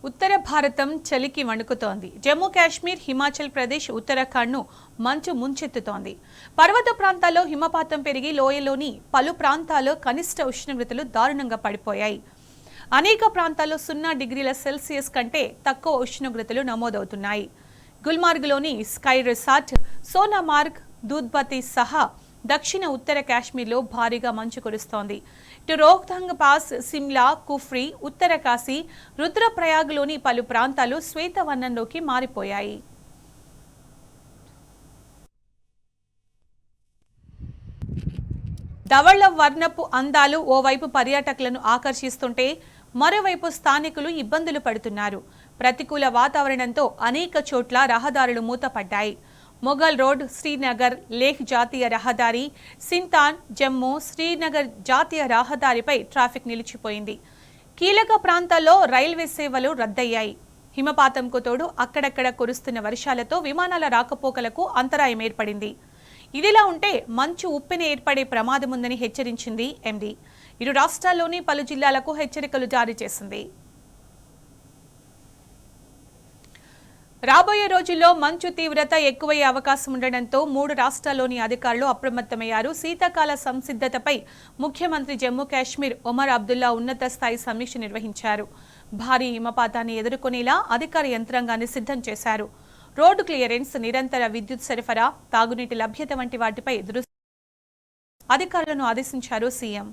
ఉత్తర భారతం చలికి వణుకుతోంది. జమ్మూ కాశ్మీర్, హిమాచల్ ప్రదేశ్, ఉత్తరాఖండ్ను మంచు ముంచెత్తుతోంది. పర్వత ప్రాంతాల్లో హిమపాతం పెరిగి లోయలోని పలు ప్రాంతాల్లో కనిష్ట ఉష్ణోగ్రతలు దారుణంగా పడిపోయాయి. అనేక ప్రాంతాల్లో 0 డిగ్రీల సెల్సియస్ కంటే తక్కువ ఉష్ణోగ్రతలు నమోదవుతున్నాయి. గుల్మార్గ్లోని స్కై రిసార్ట్, సోనామార్గ్, దూద్బతి సహా దక్షిణ ఉత్తర కాశ్మీర్లో భారీగా మంచు కురుస్తోంది. ఇటు రోహ్తంగ్ పాస్, సిమ్లా, కుఫ్రీ, ఉత్తర కాశీ, రుద్రప్రయాగ్లోని పలు ప్రాంతాలు శ్వేతవర్ణంలోకి మారిపోయాయి. ధవళ వర్ణపు అందాలు ఓవైపు పర్యాటకులను ఆకర్షిస్తుంటే మరోవైపు స్థానికులు ఇబ్బందులు పడుతున్నారు. ప్రతికూల వాతావరణంతో అనేక చోట్ల రహదారులు మూతపడ్డాయి. మొఘల్ రోడ్, శ్రీనగర్ లేహ్ జాతీయ రహదారి, సింతాన్, జమ్మూ, శ్రీనగర్ జాతీయ రహదారిపై ట్రాఫిక్ నిలిచిపోయింది. కీలక ప్రాంతాల్లో రైల్వే సేవలు రద్దయ్యాయి. హిమపాతంకు తోడు అక్కడక్కడ కురుస్తున్న వర్షాలతో విమానాల రాకపోకలకు అంతరాయం ఏర్పడింది. ఇదిలా ఉంటే మంచు ఉప్పెన ఏర్పడే ప్రమాదముందని హెచ్చరించింది ఎండీ. ఇరు రాష్ట్రాల్లోని పలు జిల్లాలకు హెచ్చరికలు జారీ చేసింది. రాబోయే రోజుల్లో మంచు తీవ్రత ఎక్కువయ్యే అవకాశం ఉండడంతో 3 రాష్ట్రాల్లోని అధికారులు అప్రమత్తమయ్యారు. శీతాకాల సంసిద్ధతపై ముఖ్యమంత్రి జమ్మూ కాశ్మీర్ ఒమర్ అబ్దుల్లా ఉన్నత స్థాయి సమీక్ష నిర్వహించారు. భారీ హిమపాతాన్ని ఎదుర్కొనేలా అధికార యంత్రాంగాన్ని సిద్ధం చేశారు. రోడ్డు క్లియరెన్స్, నిరంతర విద్యుత్ సరఫరా, తాగునీటి లభ్యత వంటి వాటిపై అధికారులను ఆదేశించారు సీఎం.